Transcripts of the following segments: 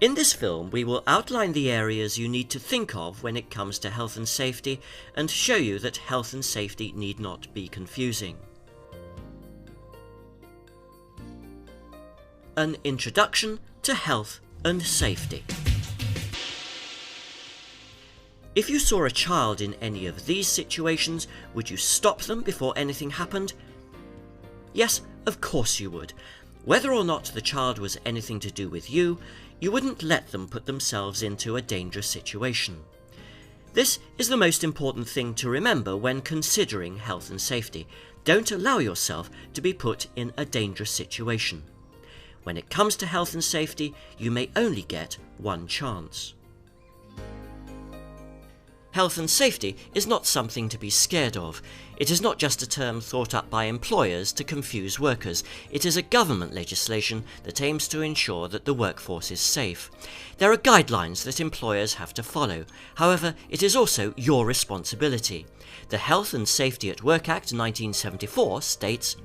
In this film, we will outline the areas you need to think of when it comes to health and safety, and show you that health and safety need not be confusing. An introduction to health and safety. If you saw a child in any of these situations, would you stop them before anything happened? Yes, of course you would. Whether or not the child was anything to do with you, you wouldn't let them put themselves into a dangerous situation. This is the most important thing to remember when considering health and safety. Don't allow yourself to be put in a dangerous situation. When it comes to health and safety, you may only get one chance. Health and safety is not something to be scared of. It is not just a term thought up by employers to confuse workers. It is a government legislation that aims to ensure that the workforce is safe. There are guidelines that employers have to follow. However, it is also your responsibility. The Health and Safety at Work Act 1974 states,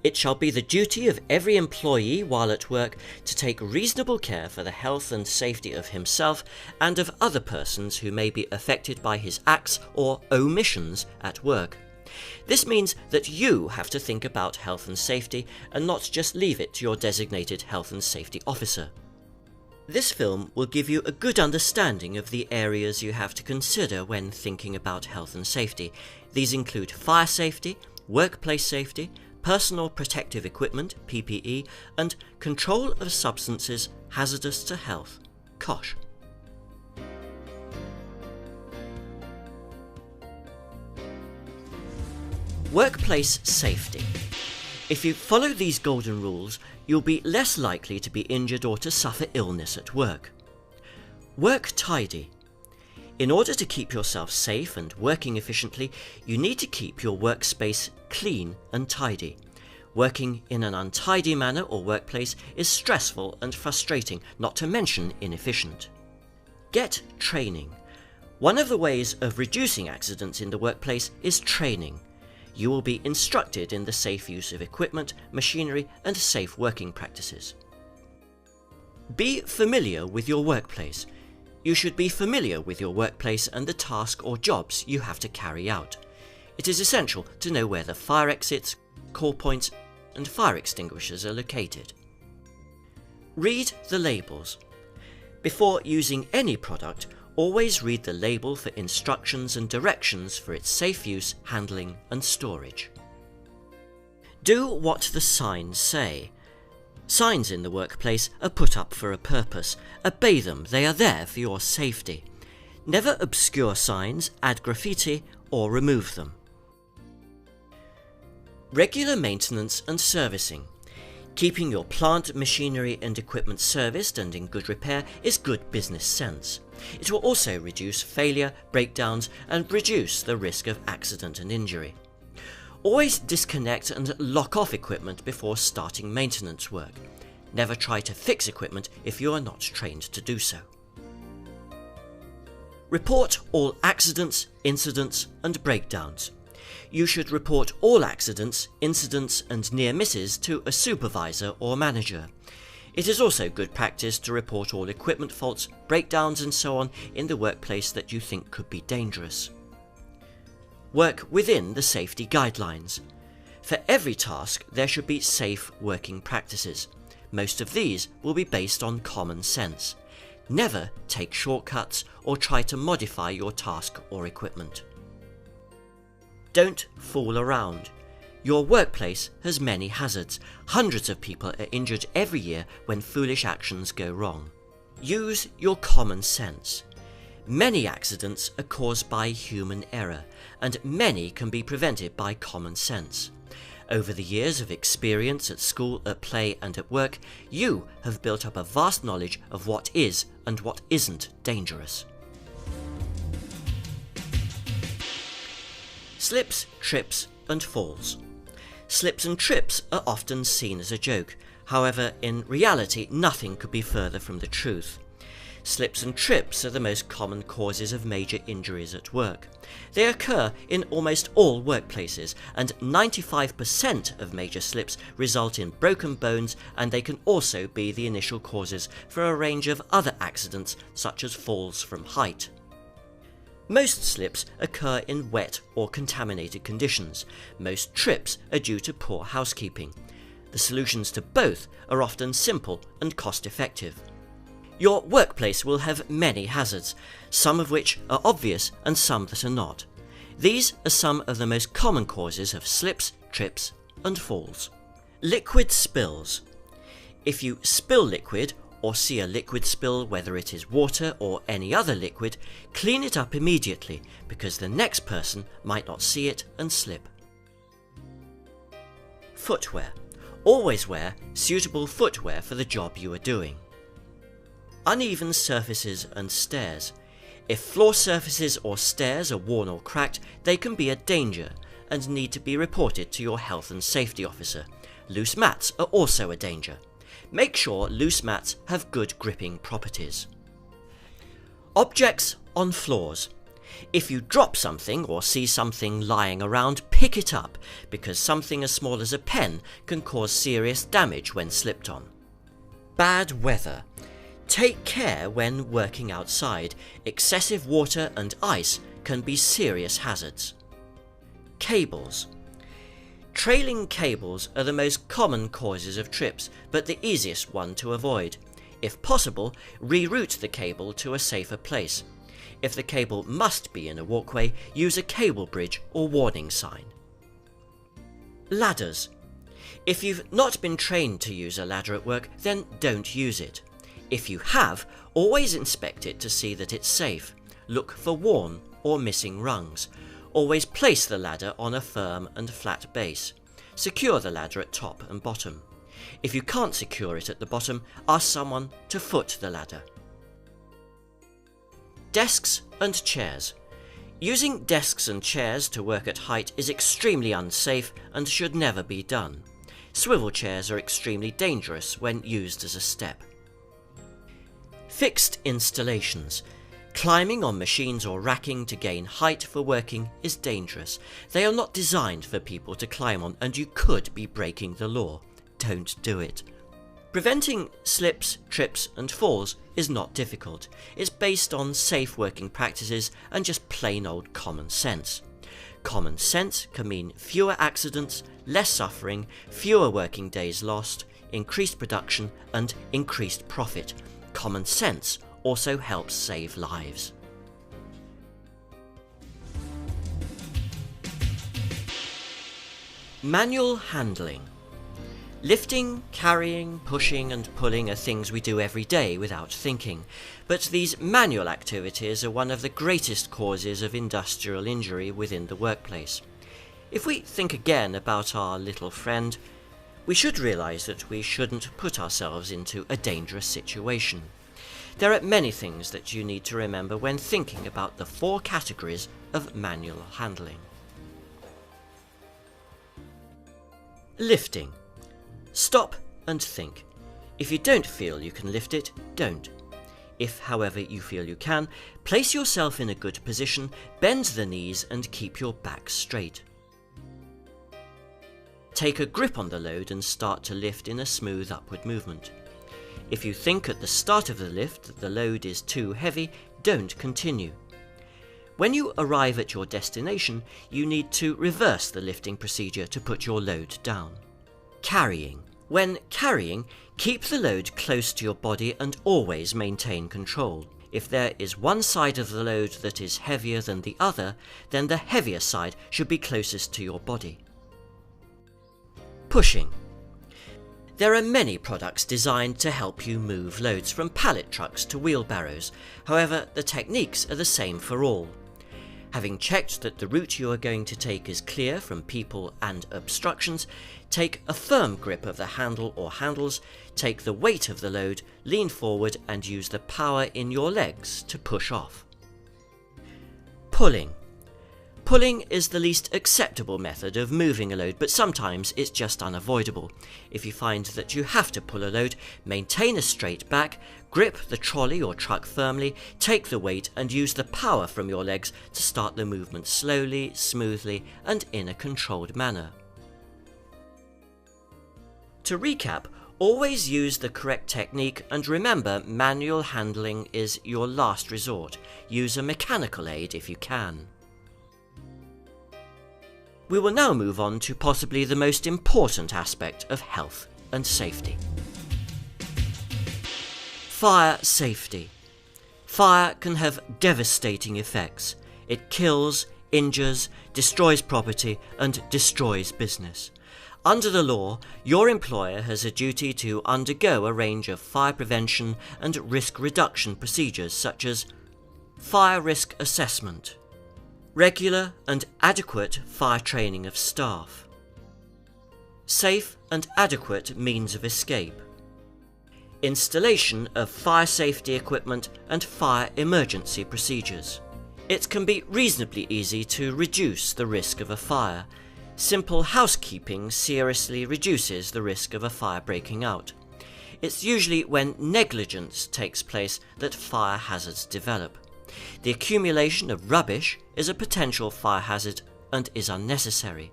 "It shall be the duty of every employee while at work to take reasonable care for the health and safety of himself and of other persons who may be affected by his acts or omissions at work." This means that you have to think about health and safety and not just leave it to your designated health and safety officer. This film will give you a good understanding of the areas you have to consider when thinking about health and safety. These include fire safety, workplace safety, personal protective equipment, PPE, and control of substances hazardous to health, COSH. Workplace safety. If you follow these golden rules, you'll be less likely to be injured or to suffer illness at work. Work tidy. In order to keep yourself safe and working efficiently, you need to keep your workspace clean and tidy. Working in an untidy manner or workplace is stressful and frustrating, not to mention inefficient. Get training. One of the ways of reducing accidents in the workplace is training. You will be instructed in the safe use of equipment, machinery, and safe working practices. Be familiar with your workplace. You should be familiar with your workplace and the task or jobs you have to carry out. It is essential to know where the fire exits, call points, and fire extinguishers are located. Read the labels. Before using any product, always read the label for instructions and directions for its safe use, handling, and storage. Do what the signs say. Signs in the workplace are put up for a purpose. Obey them, they are there for your safety. Never obscure signs, add graffiti, or remove them. Regular maintenance and servicing. Keeping your plant, machinery and equipment serviced and in good repair is good business sense. It will also reduce failure, breakdowns, and reduce the risk of accident and injury. Always disconnect and lock off equipment before starting maintenance work. Never try to fix equipment if you are not trained to do so. Report all accidents, incidents, and breakdowns. You should report all accidents, incidents, and near misses to a supervisor or manager. It is also good practice to report all equipment faults, breakdowns, and so on in the workplace that you think could be dangerous. Work within the safety guidelines. For every task, there should be safe working practices. Most of these will be based on common sense. Never take shortcuts or try to modify your task or equipment. Don't fool around. Your workplace has many hazards. Hundreds of people are injured every year when foolish actions go wrong. Use your common sense. Many accidents are caused by human error, and many can be prevented by common sense. Over the years of experience at school, at play, and at work, you have built up a vast knowledge of what is and what isn't dangerous. Slips, trips, and falls. Slips and trips are often seen as a joke. However, in reality, nothing could be further from the truth. Slips and trips are the most common causes of major injuries at work. They occur in almost all workplaces, and 95% of major slips result in broken bones, and they can also be the initial causes for a range of other accidents such as falls from height. Most slips occur in wet or contaminated conditions. Most trips are due to poor housekeeping. The solutions to both are often simple and cost-effective. Your workplace will have many hazards, some of which are obvious and some that are not. These are some of the most common causes of slips, trips, and falls. Liquid spills. If you spill liquid, or see a liquid spill, whether it is water or any other liquid, clean it up immediately, because the next person might not see it and slip. Footwear. Always wear suitable footwear for the job you are doing. Uneven surfaces and stairs. If floor surfaces or stairs are worn or cracked, they can be a danger and need to be reported to your health and safety officer. Loose mats are also a danger. Make sure loose mats have good gripping properties. Objects on floors. If you drop something or see something lying around, pick it up, because something as small as a pen can cause serious damage when slipped on. Bad weather. Take care when working outside. Excessive water and ice can be serious hazards. Cables. Trailing cables are the most common causes of trips, but the easiest one to avoid. If possible, reroute the cable to a safer place. If the cable must be in a walkway, use a cable bridge or warning sign. Ladders. If you've not been trained to use a ladder at work, then don't use it. If you have, always inspect it to see that it's safe. Look for worn or missing rungs. Always place the ladder on a firm and flat base. Secure the ladder at top and bottom. If you can't secure it at the bottom, ask someone to foot the ladder. Desks and chairs. Using desks and chairs to work at height is extremely unsafe and should never be done. Swivel chairs are extremely dangerous when used as a step. Fixed installations. Climbing on machines or racking to gain height for working is dangerous. They are not designed for people to climb on, and you could be breaking the law. Don't do it. Preventing slips, trips and falls is not difficult. It's based on safe working practices and just plain old common sense. Common sense can mean fewer accidents, less suffering, fewer working days lost, increased production and increased profit. Common sense also helps save lives. Manual handling. Lifting, carrying, pushing and pulling are things we do every day without thinking, but these manual activities are one of the greatest causes of industrial injury within the workplace. If we think again about our little friend, we should realise that we shouldn't put ourselves into a dangerous situation. There are many things that you need to remember when thinking about the 4 categories of manual handling. Lifting. Stop and think. If you don't feel you can lift it, don't. If, however, you feel you can, place yourself in a good position, bend the knees and keep your back straight. Take a grip on the load and start to lift in a smooth upward movement. If you think at the start of the lift that the load is too heavy, don't continue. When you arrive at your destination, you need to reverse the lifting procedure to put your load down. Carrying. When carrying, keep the load close to your body and always maintain control. If there is one side of the load that is heavier than the other, then the heavier side should be closest to your body. Pushing. There are many products designed to help you move loads, from pallet trucks to wheelbarrows. However, the techniques are the same for all. Having checked that the route you are going to take is clear from people and obstructions, take a firm grip of the handle or handles, take the weight of the load, lean forward and use the power in your legs to push off. Pulling. Pulling is the least acceptable method of moving a load, but sometimes it's just unavoidable. If you find that you have to pull a load, maintain a straight back, grip the trolley or truck firmly, take the weight and use the power from your legs to start the movement slowly, smoothly and in a controlled manner. To recap, always use the correct technique and remember manual handling is your last resort. Use a mechanical aid if you can. We will now move on to possibly the most important aspect of health and safety. Fire safety. Fire can have devastating effects. It kills, injures, destroys property and destroys business. Under the law, your employer has a duty to undergo a range of fire prevention and risk reduction procedures such as fire risk assessment, regular and adequate fire training of staff, safe and adequate means of escape, installation of fire safety equipment and fire emergency procedures. It can be reasonably easy to reduce the risk of a fire. Simple housekeeping seriously reduces the risk of a fire breaking out. It's usually when negligence takes place that fire hazards develop. The accumulation of rubbish is a potential fire hazard and is unnecessary.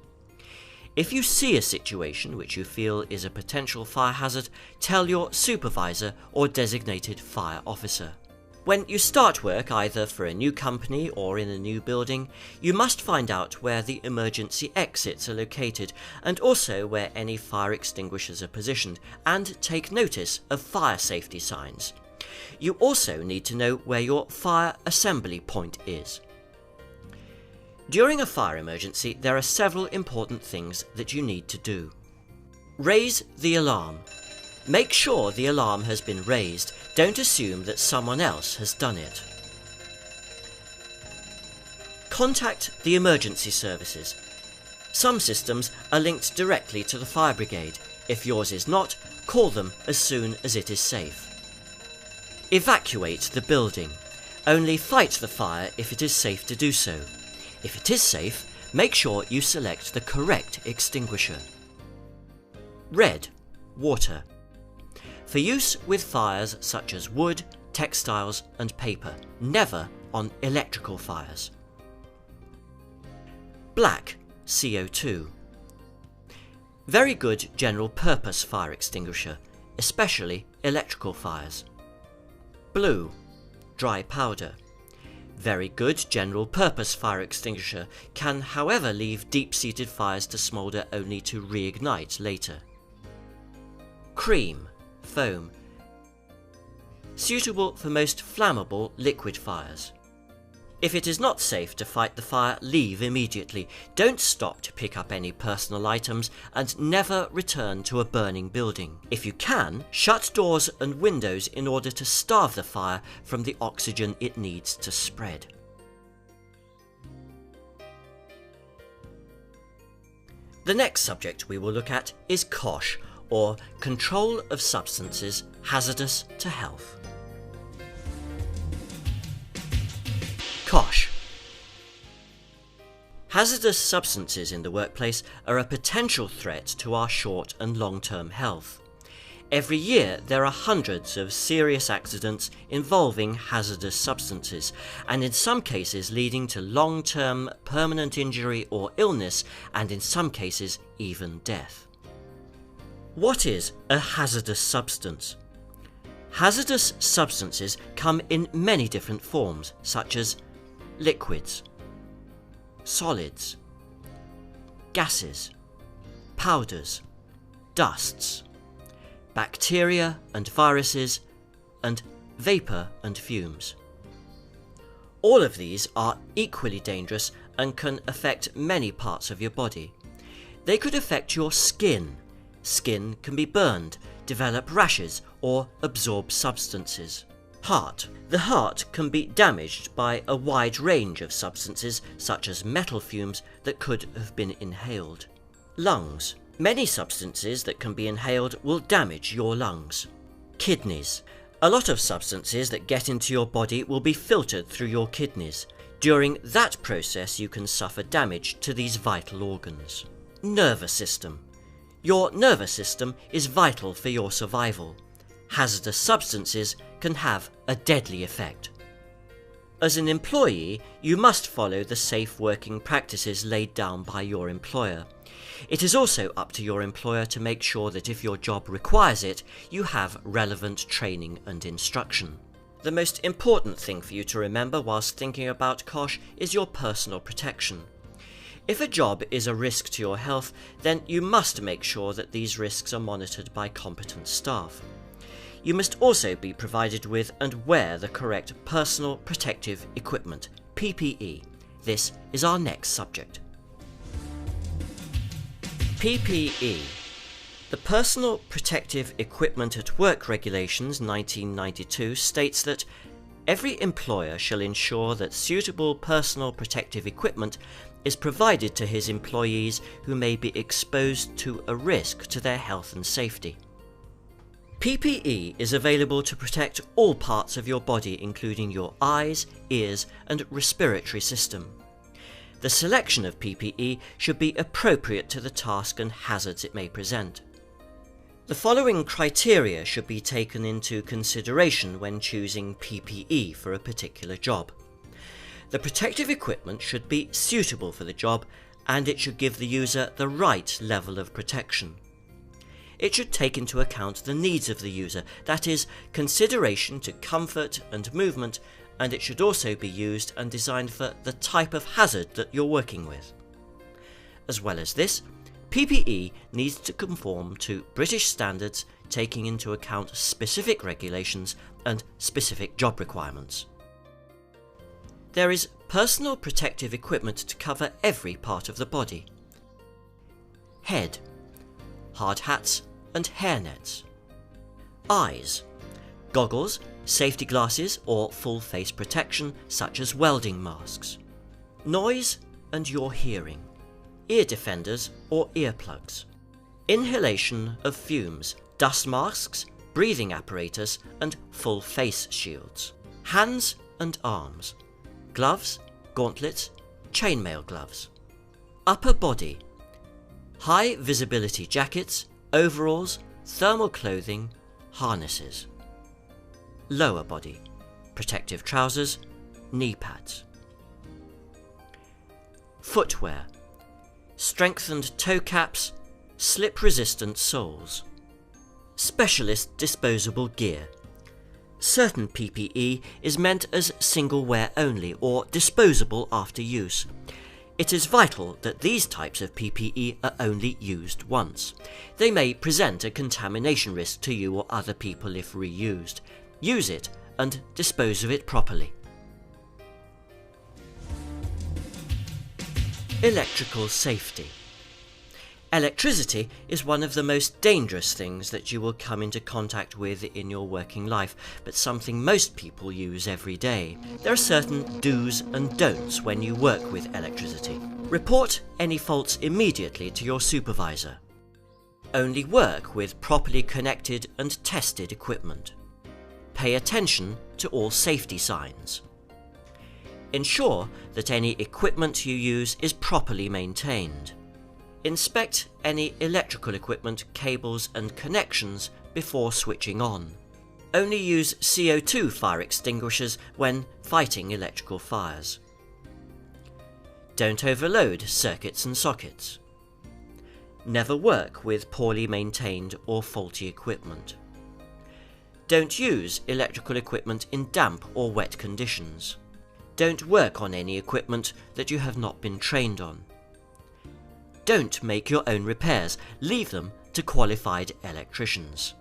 If you see a situation which you feel is a potential fire hazard, tell your supervisor or designated fire officer. When you start work either for a new company or in a new building, you must find out where the emergency exits are located and also where any fire extinguishers are positioned, and take notice of fire safety signs. You also need to know where your fire assembly point is. During a fire emergency, there are several important things that you need to do. Raise the alarm. Make sure the alarm has been raised. Don't assume that someone else has done it. Contact the emergency services. Some systems are linked directly to the fire brigade. If yours is not, call them as soon as it is safe. Evacuate the building. Only fight the fire if it is safe to do so. If it is safe, make sure you select the correct extinguisher. Red, water. For use with fires such as wood, textiles and paper, never on electrical fires. Black, CO2. Very good general purpose fire extinguisher, especially electrical fires. Blue, dry powder. Very good general purpose fire extinguisher, can however leave deep-seated fires to smoulder only to reignite later. Cream, foam. Suitable for most flammable liquid fires. If it is not safe to fight the fire, leave immediately. Don't stop to pick up any personal items and never return to a burning building. If you can, shut doors and windows in order to starve the fire from the oxygen it needs to spread. The next subject we will look at is COSH, or Control of Substances Hazardous to Health. COSH. Hazardous substances in the workplace are a potential threat to our short and long-term health. Every year there are hundreds of serious accidents involving hazardous substances, and in some cases leading to long-term permanent injury or illness, and in some cases even death. What is a hazardous substance? Hazardous substances come in many different forms, such as liquids, solids, gases, powders, dusts, bacteria and viruses, and vapour and fumes. All of these are equally dangerous and can affect many parts of your body. They could affect your skin. Skin can be burned, develop rashes, or absorb substances. Heart. The heart can be damaged by a wide range of substances, such as metal fumes that could have been inhaled. Lungs. Many substances that can be inhaled will damage your lungs. Kidneys. A lot of substances that get into your body will be filtered through your kidneys. During that process you can suffer damage to these vital organs. Nervous system. Your nervous system is vital for your survival. Hazardous substances can have a deadly effect. As an employee, you must follow the safe working practices laid down by your employer. It is also up to your employer to make sure that if your job requires it, you have relevant training and instruction. The most important thing for you to remember whilst thinking about COSH is your personal protection. If a job is a risk to your health, then you must make sure that these risks are monitored by competent staff. You must also be provided with and wear the correct personal protective equipment, PPE. This is our next subject. PPE. The Personal Protective Equipment at Work Regulations 1992 states that every employer shall ensure that suitable personal protective equipment is provided to his employees who may be exposed to a risk to their health and safety. PPE is available to protect all parts of your body, including your eyes, ears, and respiratory system. The selection of PPE should be appropriate to the task and hazards it may present. The following criteria should be taken into consideration when choosing PPE for a particular job. The protective equipment should be suitable for the job, and it should give the user the right level of protection. It should take into account the needs of the user, that is, consideration to comfort and movement, and it should also be used and designed for the type of hazard that you're working with. As well as this, PPE needs to conform to British standards, taking into account specific regulations and specific job requirements. There is personal protective equipment to cover every part of the body. Head, hard hats and hairnets. Eyes, goggles, safety glasses or full face protection such as welding masks. Noise and your hearing, ear defenders or earplugs. Inhalation of fumes, dust masks, breathing apparatus and full face shields. Hands and arms, gloves, gauntlets, chainmail gloves. Upper body, high visibility jackets, overalls, thermal clothing, harnesses. Lower body, protective trousers, knee pads. Footwear, strengthened toe caps, slip-resistant soles. Specialist disposable gear. Certain PPE is meant as single wear only or disposable after use. It is vital that these types of PPE are only used once. They may present a contamination risk to you or other people if reused. Use it and dispose of it properly. Electrical safety. Electricity is one of the most dangerous things that you will come into contact with in your working life, but something most people use every day. There are certain do's and don'ts when you work with electricity. Report any faults immediately to your supervisor. Only work with properly connected and tested equipment. Pay attention to all safety signs. Ensure that any equipment you use is properly maintained. Inspect any electrical equipment, cables and connections before switching on. Only use CO2 fire extinguishers when fighting electrical fires. Don't overload circuits and sockets. Never work with poorly maintained or faulty equipment. Don't use electrical equipment in damp or wet conditions. Don't work on any equipment that you have not been trained on. Don't make your own repairs, leave them to qualified electricians.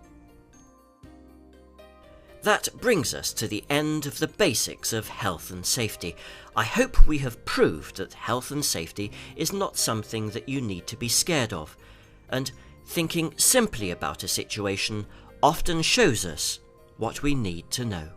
That brings us to the end of the basics of health and safety. I hope we have proved that health and safety is not something that you need to be scared of, and thinking simply about a situation often shows us what we need to know.